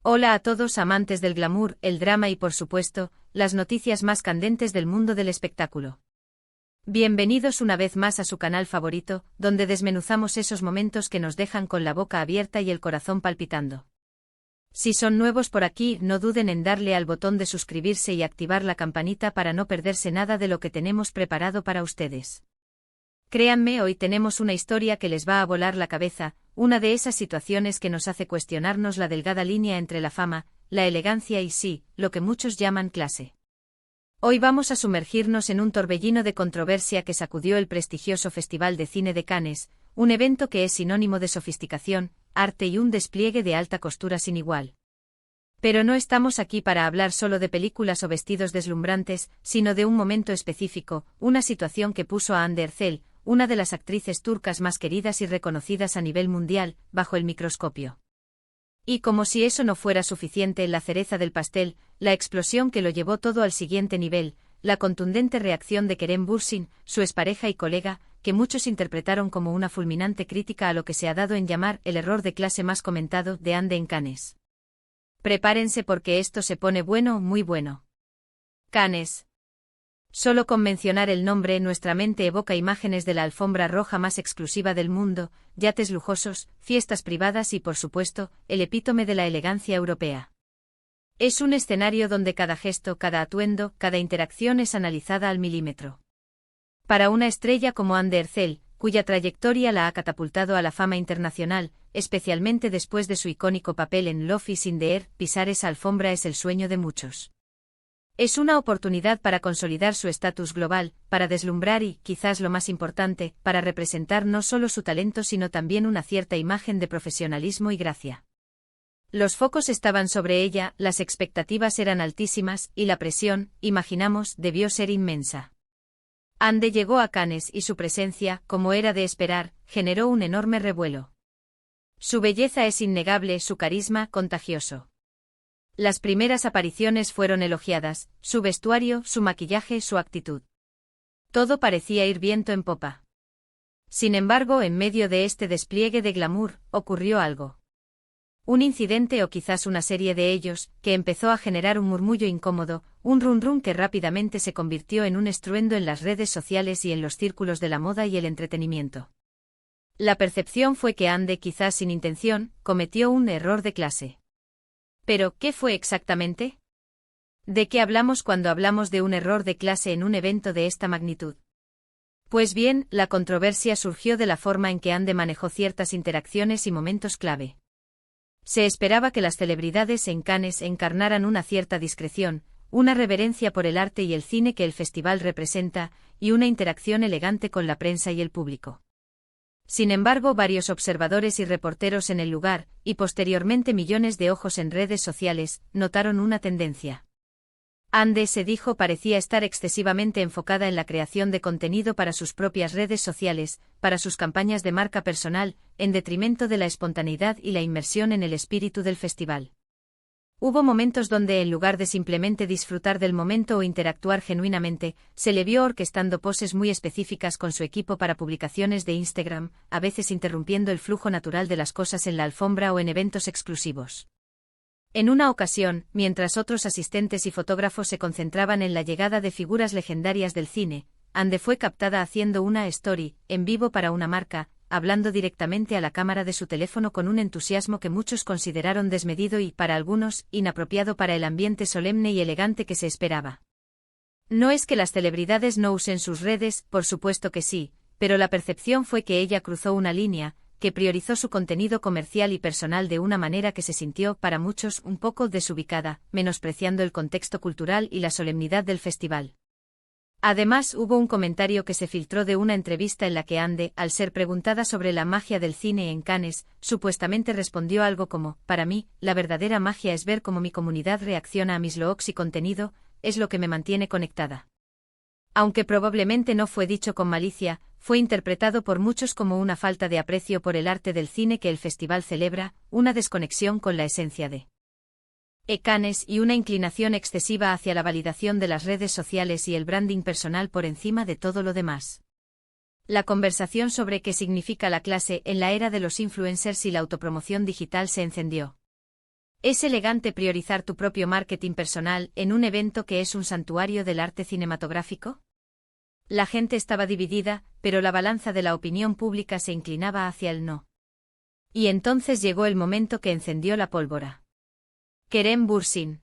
Hola a todos amantes del glamour, el drama y por supuesto, las noticias más candentes del mundo del espectáculo. Bienvenidos una vez más a su canal favorito, donde desmenuzamos esos momentos que nos dejan con la boca abierta y el corazón palpitando. Si son nuevos por aquí, no duden en darle al botón de suscribirse y activar la campanita para no perderse nada de lo que tenemos preparado para ustedes. Créanme, hoy tenemos una historia que les va a volar la cabeza, una de esas situaciones que nos hace cuestionarnos la delgada línea entre la fama, la elegancia y sí, lo que muchos llaman clase. Hoy vamos a sumergirnos en un torbellino de controversia que sacudió el prestigioso Festival de Cine de Cannes, un evento que es sinónimo de sofisticación, arte y un despliegue de alta costura sin igual. Pero no estamos aquí para hablar solo de películas o vestidos deslumbrantes, sino de un momento específico, una situación que puso a Hande Erçel, una de las actrices turcas más queridas y reconocidas a nivel mundial, bajo el microscopio. Y como si eso no fuera suficiente, la cereza del pastel, la explosión que lo llevó todo al siguiente nivel, la contundente reacción de Kerem Bürsin, su expareja y colega, que muchos interpretaron como una fulminante crítica a lo que se ha dado en llamar el error de clase más comentado de Hande en Cannes. Prepárense porque esto se pone bueno, muy bueno. Cannes. Solo con mencionar el nombre nuestra mente evoca imágenes de la alfombra roja más exclusiva del mundo, yates lujosos, fiestas privadas y por supuesto, el epítome de la elegancia europea. Es un escenario donde cada gesto, cada atuendo, cada interacción es analizada al milímetro. Para una estrella como Hande Erçel, cuya trayectoria la ha catapultado a la fama internacional, especialmente después de su icónico papel en Love is in the Air, pisar esa alfombra es el sueño de muchos. Es una oportunidad para consolidar su estatus global, para deslumbrar y, quizás lo más importante, para representar no solo su talento sino también una cierta imagen de profesionalismo y gracia. Los focos estaban sobre ella, las expectativas eran altísimas, y la presión, imaginamos, debió ser inmensa. Hande llegó a Cannes y su presencia, como era de esperar, generó un enorme revuelo. Su belleza es innegable, su carisma, contagioso. Las primeras apariciones fueron elogiadas, su vestuario, su maquillaje, su actitud. Todo parecía ir viento en popa. Sin embargo, en medio de este despliegue de glamour, ocurrió algo. Un incidente o quizás una serie de ellos, que empezó a generar un murmullo incómodo, un run run que rápidamente se convirtió en un estruendo en las redes sociales y en los círculos de la moda y el entretenimiento. La percepción fue que Hande, quizás sin intención, cometió un error de clase. Pero, ¿qué fue exactamente? ¿De qué hablamos cuando hablamos de un error de clase en un evento de esta magnitud? Pues bien, la controversia surgió de la forma en que Hande manejó ciertas interacciones y momentos clave. Se esperaba que las celebridades en Cannes encarnaran una cierta discreción, una reverencia por el arte y el cine que el festival representa, y una interacción elegante con la prensa y el público. Sin embargo, varios observadores y reporteros en el lugar, y posteriormente millones de ojos en redes sociales, notaron una tendencia. Hande, se dijo, parecía estar excesivamente enfocada en la creación de contenido para sus propias redes sociales, para sus campañas de marca personal, en detrimento de la espontaneidad y la inmersión en el espíritu del festival. Hubo momentos donde, en lugar de simplemente disfrutar del momento o interactuar genuinamente, se le vio orquestando poses muy específicas con su equipo para publicaciones de Instagram, a veces interrumpiendo el flujo natural de las cosas en la alfombra o en eventos exclusivos. En una ocasión, mientras otros asistentes y fotógrafos se concentraban en la llegada de figuras legendarias del cine, Hande fue captada haciendo una story, en vivo para una marca, hablando directamente a la cámara de su teléfono con un entusiasmo que muchos consideraron desmedido y, para algunos, inapropiado para el ambiente solemne y elegante que se esperaba. No es que las celebridades no usen sus redes, por supuesto que sí, pero la percepción fue que ella cruzó una línea, que priorizó su contenido comercial y personal de una manera que se sintió, para muchos, un poco desubicada, menospreciando el contexto cultural y la solemnidad del festival. Además, hubo un comentario que se filtró de una entrevista en la que Hande, al ser preguntada sobre la magia del cine en Cannes, supuestamente respondió algo como: para mí, la verdadera magia es ver cómo mi comunidad reacciona a mis looks y contenido, es lo que me mantiene conectada. Aunque probablemente no fue dicho con malicia, fue interpretado por muchos como una falta de aprecio por el arte del cine que el festival celebra, una desconexión con la esencia de Cannes y una inclinación excesiva hacia la validación de las redes sociales y el branding personal por encima de todo lo demás. La conversación sobre qué significa la clase en la era de los influencers y la autopromoción digital se encendió. Es elegante priorizar tu propio marketing personal en un evento que es un santuario del arte cinematográfico. La gente estaba dividida, pero la balanza de la opinión pública se inclinaba hacia el no. Y entonces llegó el momento que encendió la pólvora. Kerem Bürsin.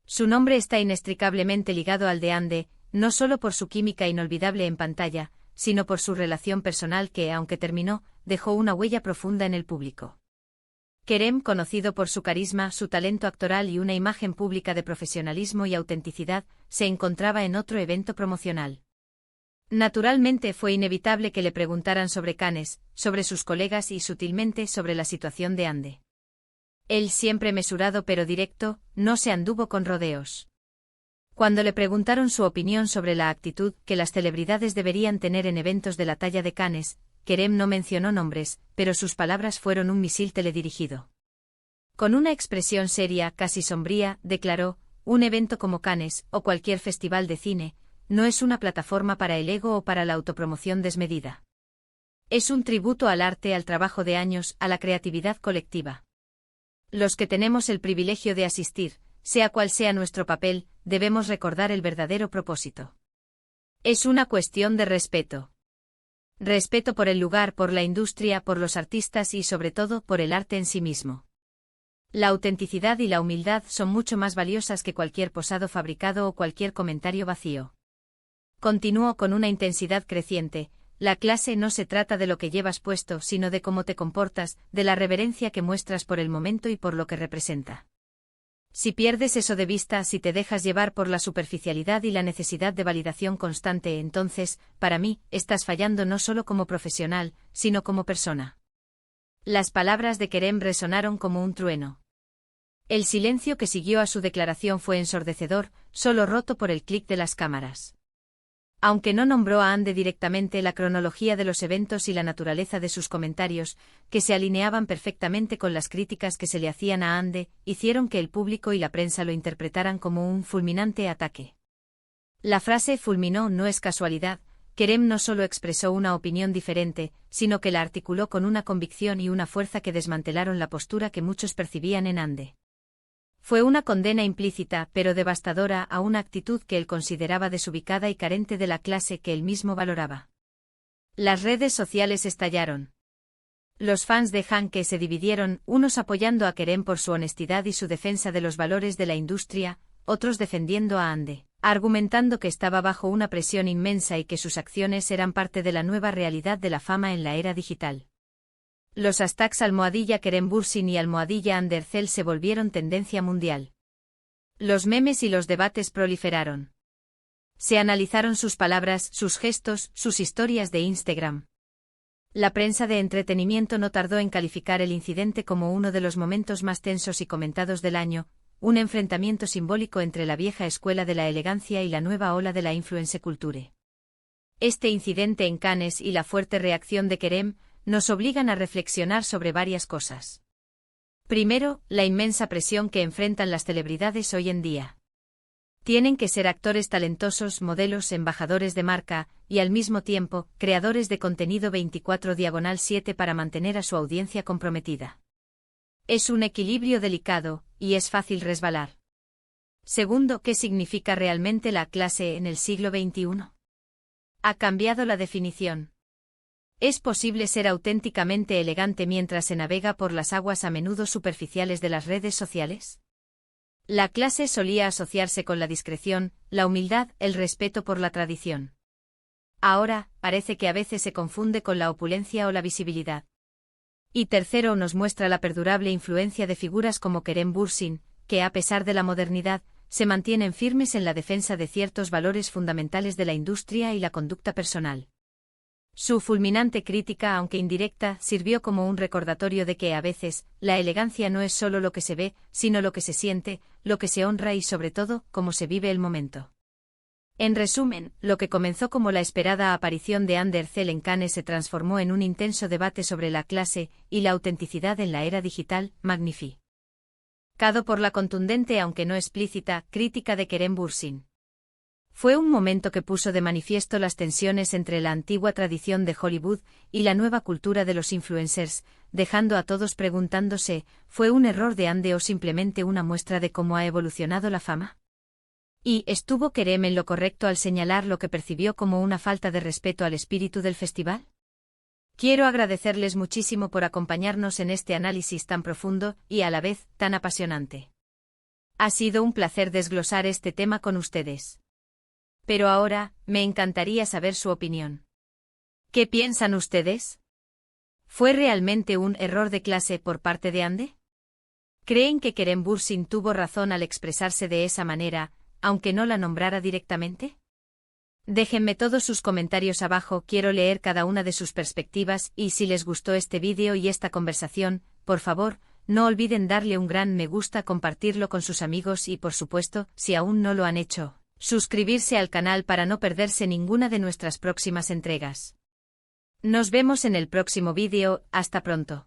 Su nombre está inextricablemente ligado al de Ande, no solo por su química inolvidable en pantalla, sino por su relación personal que, aunque terminó, dejó una huella profunda en el público. Kerem, conocido por su carisma, su talento actoral y una imagen pública de profesionalismo y autenticidad, se encontraba en otro evento promocional. Naturalmente fue inevitable que le preguntaran sobre Cannes, sobre sus colegas y sutilmente sobre la situación de Ande. Él, siempre mesurado pero directo, no se anduvo con rodeos. Cuando le preguntaron su opinión sobre la actitud que las celebridades deberían tener en eventos de la talla de Cannes, Kerem no mencionó nombres, pero sus palabras fueron un misil teledirigido. Con una expresión seria, casi sombría, declaró: un evento como Cannes, o cualquier festival de cine, no es una plataforma para el ego o para la autopromoción desmedida. Es un tributo al arte, al trabajo de años, a la creatividad colectiva. Los que tenemos el privilegio de asistir, sea cual sea nuestro papel, debemos recordar el verdadero propósito. Es una cuestión de respeto. Respeto por el lugar, por la industria, por los artistas y sobre todo por el arte en sí mismo. La autenticidad y la humildad son mucho más valiosas que cualquier posado fabricado o cualquier comentario vacío. Continuó con una intensidad creciente: la clase no se trata de lo que llevas puesto, sino de cómo te comportas, de la reverencia que muestras por el momento y por lo que representa. Si pierdes eso de vista, si te dejas llevar por la superficialidad y la necesidad de validación constante, entonces, para mí, estás fallando no solo como profesional, sino como persona. Las palabras de Kerem resonaron como un trueno. El silencio que siguió a su declaración fue ensordecedor, solo roto por el clic de las cámaras. Aunque no nombró a Ande directamente, la cronología de los eventos y la naturaleza de sus comentarios, que se alineaban perfectamente con las críticas que se le hacían a Ande, hicieron que el público y la prensa lo interpretaran como un fulminante ataque. La frase fulminó no es casualidad. Kerem no solo expresó una opinión diferente, sino que la articuló con una convicción y una fuerza que desmantelaron la postura que muchos percibían en Ande. Fue una condena implícita, pero devastadora, a una actitud que él consideraba desubicada y carente de la clase que él mismo valoraba. Las redes sociales estallaron. Los fans de Hanke se dividieron, unos apoyando a Kerem por su honestidad y su defensa de los valores de la industria, otros defendiendo a Ande, argumentando que estaba bajo una presión inmensa y que sus acciones eran parte de la nueva realidad de la fama en la era digital. Los hashtags #Kerem Bürsin y #Andercel se volvieron tendencia mundial. Los memes y los debates proliferaron. Se analizaron sus palabras, sus gestos, sus historias de Instagram. La prensa de entretenimiento no tardó en calificar el incidente como uno de los momentos más tensos y comentados del año, un enfrentamiento simbólico entre la vieja escuela de la elegancia y la nueva ola de la influence culture. Este incidente en Cannes y la fuerte reacción de Kerem nos obligan a reflexionar sobre varias cosas. Primero, la inmensa presión que enfrentan las celebridades hoy en día. Tienen que ser actores talentosos, modelos, embajadores de marca, y al mismo tiempo, creadores de contenido 24/7 para mantener a su audiencia comprometida. Es un equilibrio delicado, y es fácil resbalar. Segundo, ¿qué significa realmente la clase en el siglo XXI? Ha cambiado la definición. ¿Es posible ser auténticamente elegante mientras se navega por las aguas a menudo superficiales de las redes sociales? La clase solía asociarse con la discreción, la humildad, el respeto por la tradición. Ahora, parece que a veces se confunde con la opulencia o la visibilidad. Y tercero, nos muestra la perdurable influencia de figuras como Kerem Bürsin, que a pesar de la modernidad, se mantienen firmes en la defensa de ciertos valores fundamentales de la industria y la conducta personal. Su fulminante crítica, aunque indirecta, sirvió como un recordatorio de que a veces, la elegancia no es solo lo que se ve, sino lo que se siente, lo que se honra y sobre todo, cómo se vive el momento. En resumen, lo que comenzó como la esperada aparición de Andercel en Cannes se transformó en un intenso debate sobre la clase y la autenticidad en la era digital, magnificado por la contundente aunque no explícita crítica de Kerem Bürsin. Fue un momento que puso de manifiesto las tensiones entre la antigua tradición de Hollywood y la nueva cultura de los influencers, dejando a todos preguntándose, ¿fue un error de Andy o simplemente una muestra de cómo ha evolucionado la fama? Y ¿estuvo Kerem en lo correcto al señalar lo que percibió como una falta de respeto al espíritu del festival? Quiero agradecerles muchísimo por acompañarnos en este análisis tan profundo y a la vez tan apasionante. Ha sido un placer desglosar este tema con ustedes. Pero ahora, me encantaría saber su opinión. ¿Qué piensan ustedes? ¿Fue realmente un error de clase por parte de Ande? ¿Creen que Kerem Bürsin tuvo razón al expresarse de esa manera, aunque no la nombrara directamente? Déjenme todos sus comentarios abajo, quiero leer cada una de sus perspectivas y si les gustó este vídeo y esta conversación, por favor, no olviden darle un gran me gusta, compartirlo con sus amigos y por supuesto, si aún no lo han hecho, suscribirse al canal para no perderse ninguna de nuestras próximas entregas. Nos vemos en el próximo vídeo, hasta pronto.